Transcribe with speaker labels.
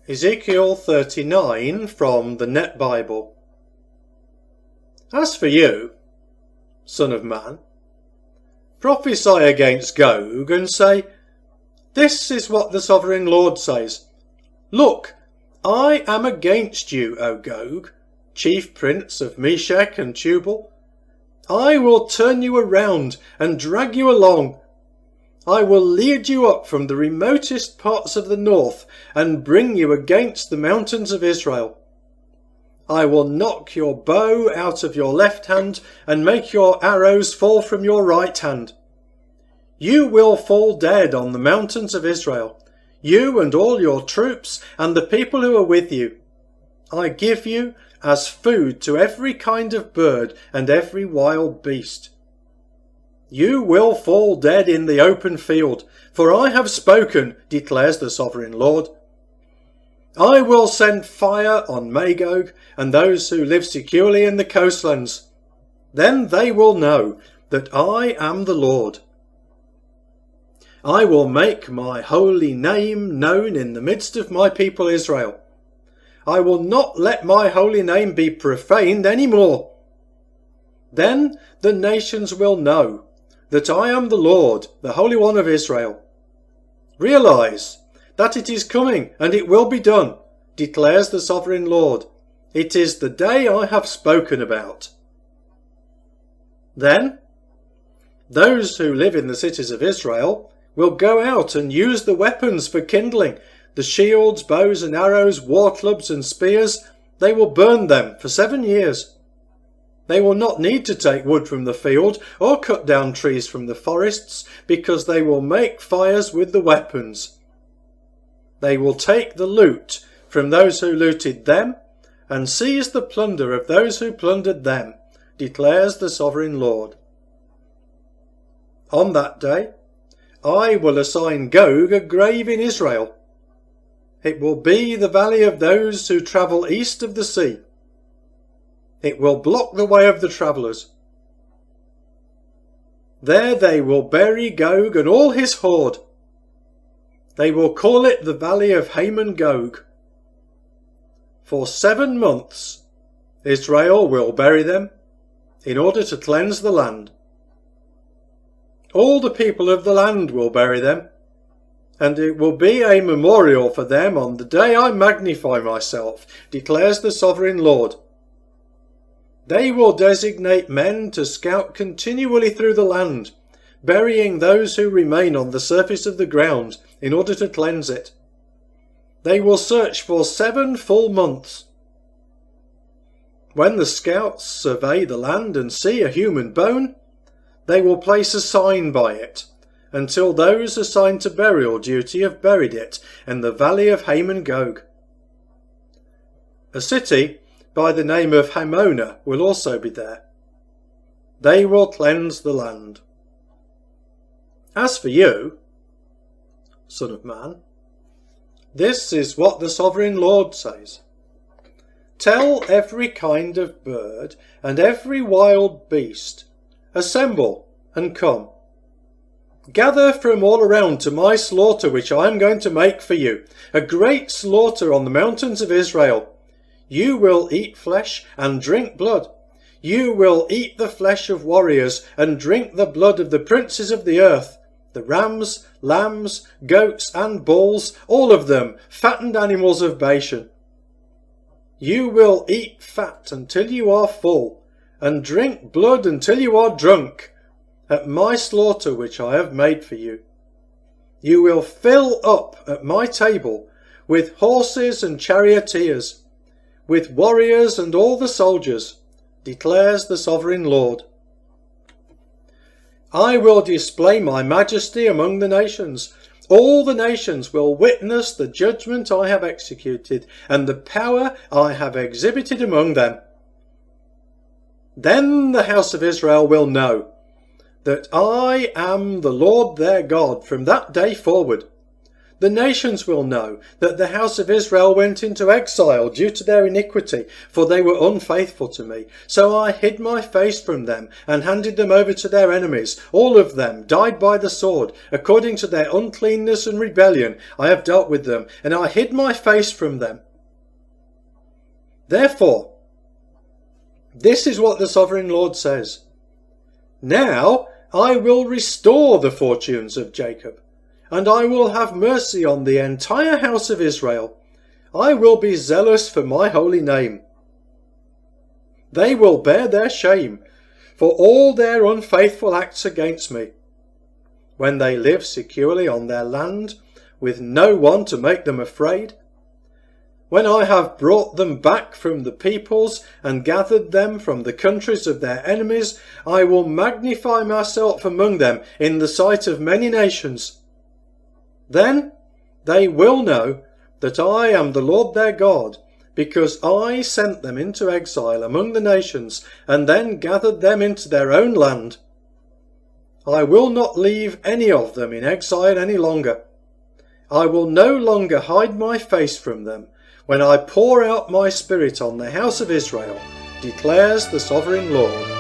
Speaker 1: Ezekiel 39 from the Net Bible. As for you, son of man, prophesy against Gog and say, "This is what the sovereign Lord says. Look, I am against you, O Gog, chief prince of Meshech and Tubal. I will turn you around and drag you along. I will lead you up from the remotest parts of the north and bring you against the mountains of Israel. I will knock your bow out of your left hand and make your arrows fall from your right hand. You will fall dead on the mountains of Israel, you and all your troops and the people who are with you. I give you as food to every kind of bird and every wild beast. You will fall dead in the open field, for I have spoken, declares the sovereign Lord. I will send fire on Magog and those who live securely in the coastlands. Then they will know that I am the Lord. I will make my holy name known in the midst of my people Israel. I will not let my holy name be profaned any more. Then the nations will know that I am the Lord, the Holy One of Israel. Realize that it is coming and it will be done, declares the sovereign Lord. It is the day I have spoken about. Then those who live in the cities of Israel will go out and use the weapons for kindling, the shields, bows and arrows, war clubs and spears. They will burn them for 7 years. They will not need to take wood from the field or cut down trees from the forests, because they will make fires with the weapons. They will take the loot from those who looted them and seize the plunder of those who plundered them, declares the sovereign Lord. On that day, I will assign Gog a grave in Israel. It will be the valley of those who travel east of the sea. It will block the way of the travellers. There they will bury Gog and all his horde. They will call it the valley of Haman Gog. For 7 months Israel will bury them in order to cleanse the land. All the people of the land will bury them, and it will be a memorial for them on the day I magnify myself, declares the sovereign Lord. They will designate men to scout continually through the land, burying those who remain on the surface of the ground in order to cleanse it. They will search for 7 full months. When the scouts survey the land and see a human bone, they will place a sign by it, until those assigned to burial duty have buried it in the valley of Haman Gog. A city by the name of Hamona will also be there. They will cleanse the land. As for you, son of man, this is what the sovereign Lord says. Tell every kind of bird and every wild beast, assemble and come. Gather from all around to my slaughter which I am going to make for you, a great slaughter on the mountains of Israel. You will eat flesh and drink blood. You will eat the flesh of warriors and drink the blood of the princes of the earth, the rams, lambs, goats and bulls, all of them fattened animals of Bashan. You will eat fat until you are full, and drink blood until you are drunk, at my slaughter which I have made for you. You will fill up at my table with horses and charioteers, with warriors and all the soldiers, declares the sovereign Lord. I will display my majesty among the nations. All the nations will witness the judgment I have executed and the power I have exhibited among them. Then the house of Israel will know that I am the Lord their God from that day forward. The nations will know that the house of Israel went into exile due to their iniquity, for they were unfaithful to me. So I hid my face from them and handed them over to their enemies. All of them died by the sword. According to their uncleanness and rebellion, I have dealt with them, and I hid my face from them. Therefore, this is what the sovereign Lord says. Now I will restore the fortunes of Jacob, and I will have mercy on the entire house of Israel. I will be zealous for my holy name. They will bear their shame for all their unfaithful acts against me, when they live securely on their land, with no one to make them afraid. When I have brought them back from the peoples and gathered them from the countries of their enemies, I will magnify myself among them in the sight of many nations. Then they will know that I am the Lord their God, because I sent them into exile among the nations and then gathered them into their own land. I will not leave any of them in exile any longer. I will no longer hide my face from them when I pour out my spirit on the house of Israel, declares the sovereign Lord.